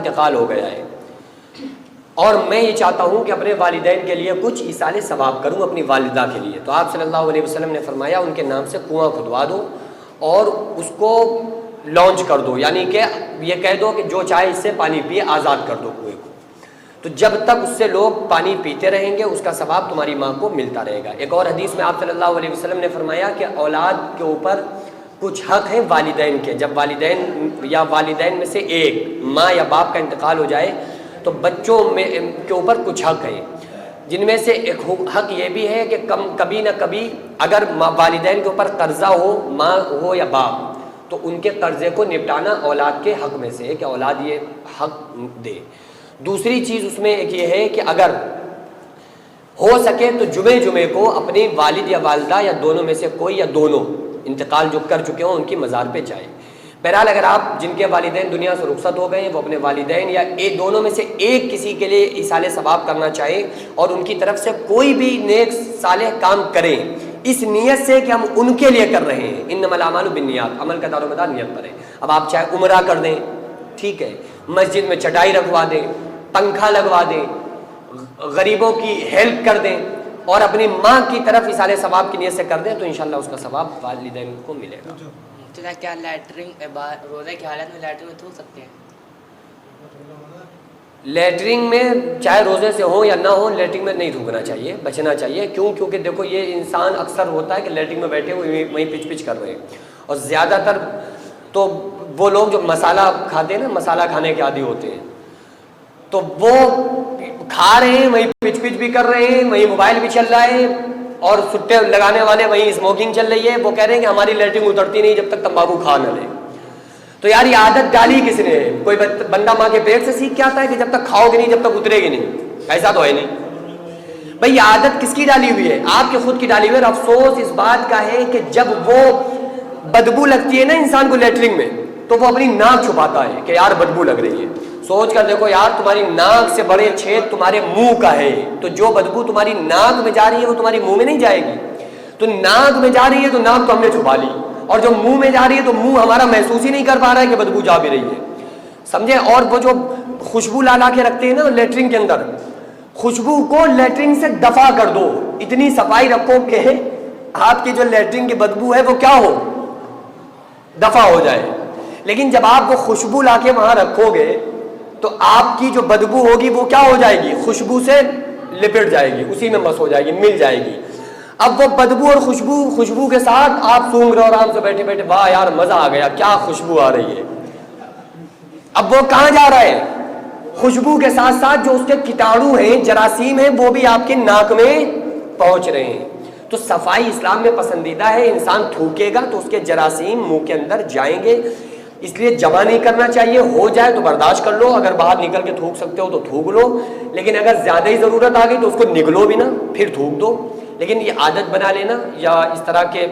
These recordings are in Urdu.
انتقال ہو گیا ہے، اور میں یہ چاہتا ہوں کہ اپنے والدین کے لیے کچھ ایصال ثواب کروں اپنی والدہ کے لیے، تو آپ صلی اللہ علیہ وسلم نے فرمایا ان کے نام سے کنواں کھدوا دو اور اس کو لانچ کر دو، یعنی کہ یہ کہہ دو کہ جو چاہے اس سے پانی پیے، آزاد کر دو کنویں کو، تو جب تک اس سے لوگ پانی پیتے رہیں گے اس کا ثواب تمہاری ماں کو ملتا رہے گا۔ ایک اور حدیث میں آپ صلی اللہ علیہ وسلم نے فرمایا کہ اولاد کے اوپر کچھ حق ہیں والدین کے، جب والدین میں سے ایک ماں یا باپ کا انتقال ہو جائے تو بچوں میں کے اوپر کچھ حق ہیں، جن میں سے ایک حق یہ بھی ہے کہ کبھی نہ کبھی اگر والدین کے اوپر قرضہ ہو، ماں ہو یا باپ، تو ان کے قرضے کو نپٹانا اولاد کے حق میں سے ہے کہ اولاد یہ حق دے۔ دوسری چیز اس میں ایک یہ ہے کہ اگر ہو سکے تو جمعے کو اپنی والد یا والدہ یا دونوں میں سے کوئی یا دونوں انتقال جو کر چکے ہوں ان کی مزار پہ جائے۔ بہرحال اگر آپ جن کے والدین دنیا سے رخصت ہو گئے ہیں وہ اپنے والدین یا دونوں میں سے ایک کسی کے لیے ایصال ثواب کرنا چاہیں اور ان کی طرف سے کوئی بھی نیک صالح کام کریں اس نیت سے کہ ہم ان کے لیے کر رہے ہیں، انما الاعمال بالنیات، عمل کا دار و مدار نیت پر ہے۔ اب آپ چاہے عمرہ کر دیں، ٹھیک ہے، مسجد میں چٹائی رکھوا دیں، پنکھا لگوا دیں، غریبوں کی ہیلپ کر دیں اور اپنی ماں کی طرف ایصال ثواب کی نیت سے کر دیں تو انشاءاللہ اس کا ثواب والدین کو ملے گا۔ کیا روزے کی حالت میں لیٹرنگ میں تھوک سکتے ہیں؟ لیٹرنگ میں چاہے روزے سے ہو یا نہ ہو لیٹرنگ میں نہیں تھوکنا چاہیے، بچنا چاہیے۔ کیونکہ دیکھو یہ انسان اکثر ہوتا ہے کہ لیٹرنگ میں بیٹھے ہوئے وہیں پچ کر رہے ہیں، اور زیادہ تر تو وہ لوگ جو مسالہ کھاتے ہیں نا، مسالہ کھانے کے عادی ہوتے ہیں، تو وہ کھا رہے ہیں وہیں پچ بھی کر رہے ہیں، وہیں موبائل بھی چل رہا ہے، اور سٹے لگانے والے وہیں اسموکنگ چل رہی ہے، وہ کہہ رہے ہیں کہ ہماری لیٹرنگ اترتی نہیں جب تک تمباکو کھا نہ لے۔ تو یار یہ عادت ڈالی کس نے؟ کوئی بندہ ماں کے پیٹ سے سیکھ کے آتا ہے کہ جب تک کھاؤ گے نہیں جب تک اترے گی نہیں؟ ایسا تو ہے نہیں بھائی، یہ عادت کس کی ڈالی ہوئی ہے؟ آپ کے خود کی ڈالی ہوئی ہے۔ اور افسوس اس بات کا ہے کہ جب وہ بدبو لگتی ہے نا انسان کو لیٹرنگ میں تو وہ اپنی ناک چھپاتا ہے کہ یار بدبو لگ رہی ہے۔ سوچ کر دیکھو یار، تمہاری ناک سے بڑے چھید تمہارے منہ کا ہے، تو جو بدبو تمہاری ناک میں جا رہی ہے وہ تمہاری منہ میں نہیں جائے گی، تو ناک میں جا رہی ہے تو ناک تو ہم نے چھپا لی، اور جو منہ میں جا رہی ہے تو منہ ہمارا محسوس ہی نہیں کر پا رہا ہے کہ بدبو جا بھی رہی ہے، سمجھے؟ اور وہ جو خوشبو لا کے رکھتے ہیں نا لیٹرنگ کے اندر، خوشبو کو لیٹرنگ سے دفع کر دو، اتنی صفائی رکھو کہ آپ کی جو لیٹرنگ کی بدبو ہے وہ کیا ہو، دفع ہو جائے۔ لیکن جب آپ وہ خوشبو لا کے وہاں رکھو گے تو آپ کی جو بدبو ہوگی وہ کیا ہو جائے گی، خوشبو سے لپٹ جائے گی، اسی میں مس ہو جائے گی، مل جائے گی۔ اب وہ بدبو اور خوشبو کے ساتھ آپ سونگ رہے ہو آرام سے بیٹھے بیٹھے، واہ یار مزہ آ گیا، کیا خوشبو آ رہی ہے۔ اب وہ کہاں جا رہا ہے؟ خوشبو کے ساتھ ساتھ جو اس کے کیٹاڑو ہیں، جراثیم ہیں، وہ بھی آپ کے ناک میں پہنچ رہے ہیں۔ تو صفائی اسلام میں پسندیدہ ہے، انسان تھوکے گا تو اس کے جراثیم منہ کے اندر جائیں گے، اس لیے جمع نہیں کرنا چاہیے، ہو جائے تو برداشت کر لو، اگر باہر نکل کے تھوک سکتے ہو تو تھوک لو، لیکن اگر زیادہ ہی ضرورت آ گئی تو اس کو نگلو بھی نہ، پھر تھوک دو۔ لیکن یہ عادت بنا لینا یا اس طرح کے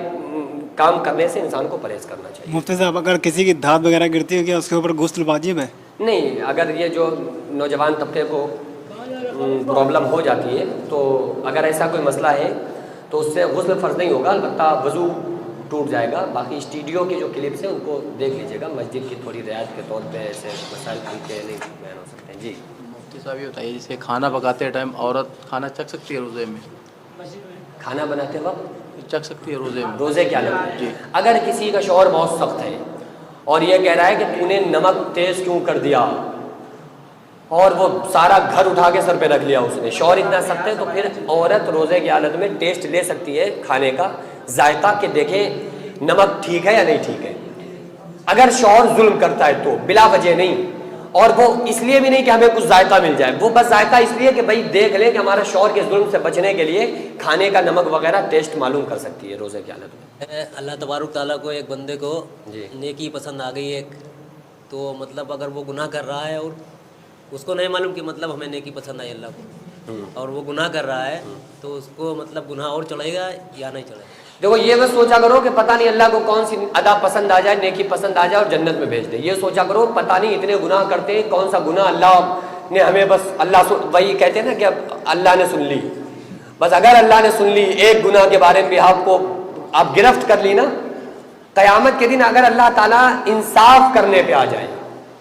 کام کرنے سے انسان کو پرہیز کرنا چاہیے۔ مفتی صاحب، اگر کسی کی دھات وغیرہ گرتی ہے کیا اس کے اوپر غسل واجب ہے؟ نہیں، اگر یہ جو نوجوان طبقے کو پرابلم ہو جاتی ہے تو اگر ایسا کوئی مسئلہ ہے تو اس سے غسل فرض نہیں ہوگا، البتہ وضو ٹوٹ جائے گا۔ باقی اسٹوڈیو کی جو کلپس ہیں ان کو دیکھ لیجیے گا، مسجد کی تھوڑی رعایت کے طور پہ ایسے مسائل کھل کے نہیں بیان ہو سکتے ہیں۔ جی مفتی صاحب یہ بتائیے، جیسے کھانا پکاتے ٹائم عورت کھانا چکھ سکتی ہے روزے میں؟ کھانا بناتے وقت چکھ سکتی ہے روزے میں؟ روزے کیا لگتا ہے؟ جی، اگر کسی کا شوہر بہت سخت ہے اور یہ کہہ رہا ہے کہ تو نے نمک تیز کیوں کر دیا، اور وہ سارا گھر اٹھا کے سر پہ رکھ لیا اس نے، شوہر اتنا سخت ہے، تو پھر عورت روزے کی حالت میں ٹیسٹ لے سکتی ہے کھانے کا، ذائقہ، کہ دیکھے نمک ٹھیک ہے یا نہیں ٹھیک ہے۔ اگر شوہر ظلم کرتا ہے تو بلا وجہ نہیں، اور وہ اس لیے بھی نہیں کہ ہمیں کچھ ذائقہ مل جائے، وہ بس ذائقہ اس لیے کہ بھائی دیکھ لیں کہ ہمارا شوہر کے ظلم سے بچنے کے لیے کھانے کا نمک وغیرہ ٹیسٹ معلوم کر سکتی ہے روزے کی حالت میں۔ اللہ تبارک تعالیٰ کو ایک بندے کو جی نیکی پسند آ گئی ایک، تو مطلب اگر وہ گناہ کر رہا ہے اور اس کو نہیں معلوم کہ مطلب ہمیں نیکی پسند آئی اللہ کو، اور وہ گناہ کر رہا ہے تو اس کو مطلب گناہ اور چڑھے گا یا نہیں چڑھے گا؟ دیکھو یہ بس سوچا کرو کہ پتہ نہیں اللہ کو کون سی ادا پسند آ جائے، نیکی پسند آ جائے اور جنت میں بھیج دے، یہ سوچا کرو، پتہ نہیں اتنے گناہ کرتے ہیں، کون سا گناہ اللہ نے ہمیں، بس اللہ وہی کہتے ہیں نا کہ اللہ نے سن لی، بس اگر اللہ نے سن لی ایک گناہ کے بارے میں بھی آپ گرفت کر لی نا، قیامت کے دن اگر اللہ تعالیٰ انصاف کرنے پہ آ جائے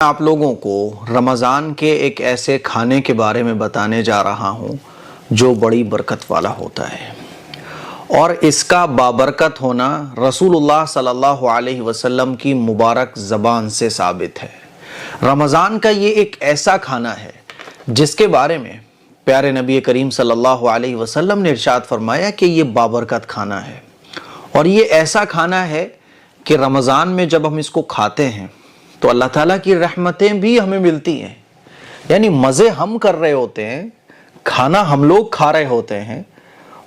آپ لوگوں کو رمضان کے ایک ایسے کھانے کے بارے میں بتانے جا رہا ہوں جو بڑی برکت والا ہوتا ہے، اور اس کا بابرکت ہونا رسول اللہ صلی اللہ علیہ وسلم کی مبارک زبان سے ثابت ہے۔ رمضان کا یہ ایک ایسا کھانا ہے جس کے بارے میں پیارے نبی کریم صلی اللہ علیہ وسلم نے ارشاد فرمایا کہ یہ بابرکت کھانا ہے، اور یہ ایسا کھانا ہے کہ رمضان میں جب ہم اس کو کھاتے ہیں تو اللہ تعالیٰ کی رحمتیں بھی ہمیں ملتی ہیں۔ یعنی مزے ہم کر رہے ہوتے ہیں، کھانا ہم لوگ کھا رہے ہوتے ہیں،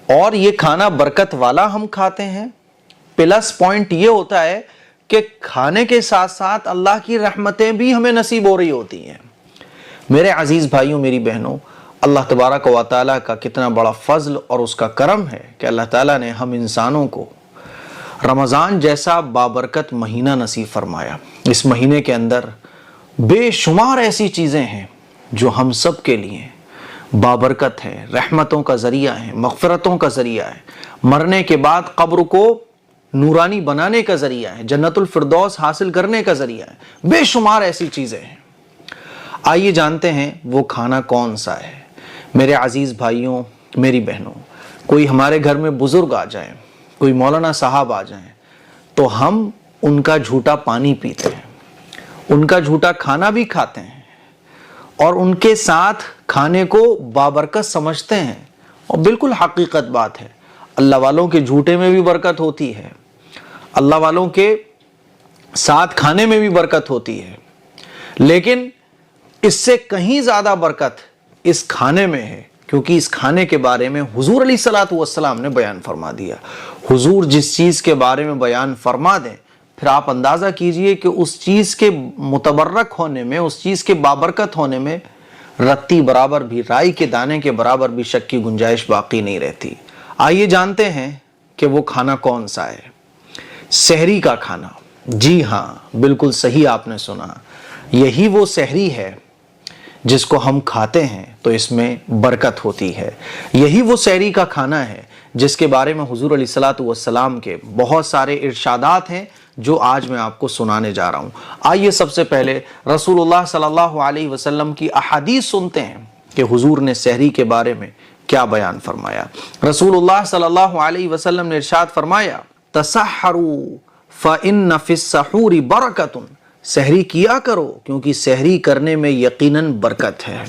اور یہ کھانا برکت والا ہم کھاتے ہیں۔ پلس پوائنٹ یہ ہوتا ہے کہ کھانے کے ساتھ ساتھ اللہ کی رحمتیں بھی ہمیں نصیب ہو رہی ہوتی ہیں۔ میرے عزیز بھائیوں، میری بہنوں، اللہ تبارک و تعالیٰ کا کتنا بڑا فضل اور اس کا کرم ہے کہ اللہ تعالیٰ نے ہم انسانوں کو رمضان جیسا بابرکت مہینہ نصیب فرمایا۔ اس مہینے کے اندر بے شمار ایسی چیزیں ہیں جو ہم سب کے لیے بابرکت ہے، رحمتوں کا ذریعہ ہے، مغفرتوں کا ذریعہ ہے، مرنے کے بعد قبر کو نورانی بنانے کا ذریعہ ہے، جنت الفردوس حاصل کرنے کا ذریعہ ہے۔ بے شمار ایسی چیزیں ہیں۔ آئیے جانتے ہیں وہ کھانا کون سا ہے۔ میرے عزیز بھائیوں، میری بہنوں، کوئی ہمارے گھر میں بزرگ آ جائیں، کوئی مولانا صاحب آ جائیں، تو ہم ان کا جھوٹا پانی پیتے ہیں، ان کا جھوٹا کھانا بھی کھاتے ہیں، اور ان کے ساتھ کھانے کو بابرکت سمجھتے ہیں، اور بالکل حقیقت بات ہے، اللہ والوں کے جھوٹے میں بھی برکت ہوتی ہے، اللہ والوں کے ساتھ کھانے میں بھی برکت ہوتی ہے، لیکن اس سے کہیں زیادہ برکت اس کھانے میں ہے، کیونکہ اس کھانے کے بارے میں حضور علیہ الصلوۃ والسلام نے بیان فرما دیا۔ حضور جس چیز کے بارے میں بیان فرما دیں، پھر آپ اندازہ کیجئے کہ اس چیز کے متبرک ہونے میں، اس چیز کے بابرکت ہونے میں رتی برابر بھی، رائی کے دانے کے برابر بھی شک کی گنجائش باقی نہیں رہتی۔ آئیے جانتے ہیں کہ وہ کھانا کون سا ہے۔ سحری کا کھانا، جی ہاں، بالکل صحیح آپ نے سنا، یہی وہ سحری ہے جس کو ہم کھاتے ہیں تو اس میں برکت ہوتی ہے۔ یہی وہ سحری کا کھانا ہے جس کے بارے میں حضور علیہ الصلوۃ والسلام کے بہت سارے ارشادات ہیں جو آج میں آپ کو سنانے جا رہا ہوں۔ آئیے سب سے پہلے رسول اللہ صلی اللہ علیہ وسلم کی احادیث سنتے ہیں کہ حضور نے سحری کے بارے میں کیا بیان فرمایا۔ رسول اللہ صلی اللہ علیہ وسلم نے ارشاد فرمایا، تسحروا فإن فی السحور برکۃ، سحری کیا کرو کیونکہ سحری کرنے میں یقیناً برکت ہے۔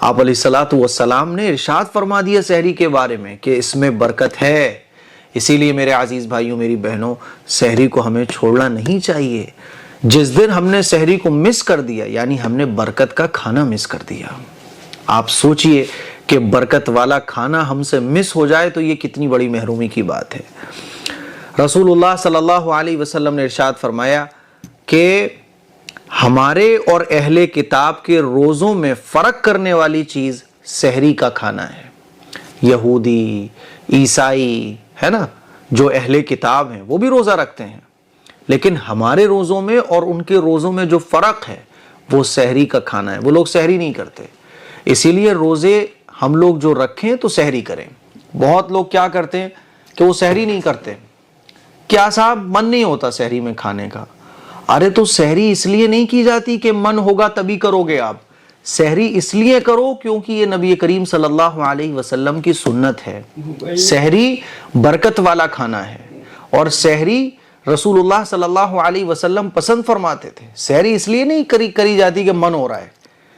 آپ علیہ الصلوۃ والسلام نے ارشاد فرما دیا سحری کے بارے میں کہ اس میں برکت ہے۔ اسی لیے میرے عزیز بھائیوں، میری بہنوں، سحری کو ہمیں چھوڑنا نہیں چاہیے۔ جس دن ہم نے سحری کو مس کر دیا، یعنی ہم نے برکت کا کھانا مس کر دیا۔ آپ سوچئے کہ برکت والا کھانا ہم سے مس ہو جائے تو یہ کتنی بڑی محرومی کی بات ہے۔ رسول اللہ صلی اللہ علیہ وسلم نے ارشاد فرمایا کہ ہمارے اور اہل کتاب کے روزوں میں فرق کرنے والی چیز سحری کا کھانا ہے۔ یہودی، عیسائی ہے نا، جو اہل کتاب ہیں وہ بھی روزہ رکھتے ہیں، لیکن ہمارے روزوں میں اور ان کے روزوں میں جو فرق ہے وہ سحری کا کھانا ہے۔ وہ لوگ سحری نہیں کرتے، اسی لیے روزے ہم لوگ جو رکھیں تو سحری کریں۔ بہت لوگ کیا کرتے ہیں کہ وہ سحری نہیں کرتے، کیا صاحب من نہیں ہوتا سحری میں کھانے کا۔ ارے تو سحری اس لیے نہیں کی جاتی کہ من ہوگا تبھی کرو گے آپ، سحری اس لیے کرو کیونکہ یہ نبی کریم صلی اللہ علیہ وسلم کی سنت ہے۔ سحری برکت والا کھانا ہے، اور سحری رسول اللہ صلی اللہ علیہ وسلم پسند فرماتے تھے۔ سحری اس لیے نہیں کری جاتی کہ من ہو رہا ہے،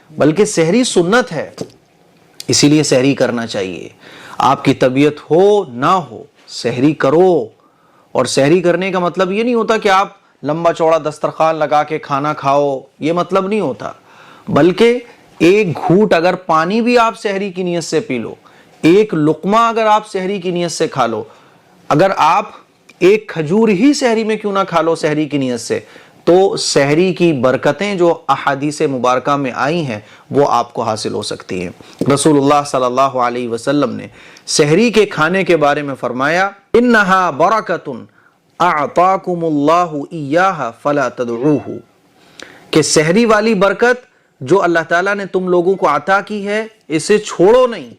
بلکہ سحری سنت ہے، اسی لیے سحری کرنا چاہیے۔ آپ کی طبیعت ہو نہ ہو سحری کرو، اور سحری کرنے کا مطلب یہ نہیں ہوتا کہ آپ لمبا چوڑا دسترخوان لگا کے کھانا کھاؤ، یہ مطلب نہیں ہوتا، بلکہ ایک گھوٹ اگر پانی بھی آپ سحری کی نیت سے پی لو، ایک لقمہ اگر آپ سحری کی نیت سے کھا لو، اگر آپ ایک کھجور ہی سحری میں کیوں نہ کھا لو سحری کی نیت سے، تو سحری کی برکتیں جو احادیث مبارکہ میں آئی ہیں وہ آپ کو حاصل ہو سکتی ہیں۔ رسول اللہ صلی اللہ علیہ وسلم نے سحری کے کھانے کے بارے میں فرمایا، انہا برکۃ اعطاکم اللہ ایاہا فلا تدعوہ، کہ سحری والی برکت جو اللہ تعالیٰ نے تم لوگوں کو عطا کی ہے اسے چھوڑو نہیں۔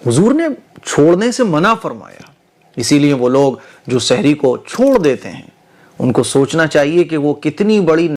حضور نے چھوڑنے سے منع فرمایا، اسی لیے وہ لوگ جو سحری کو چھوڑ دیتے ہیں ان کو سوچنا چاہیے کہ وہ کتنی بڑی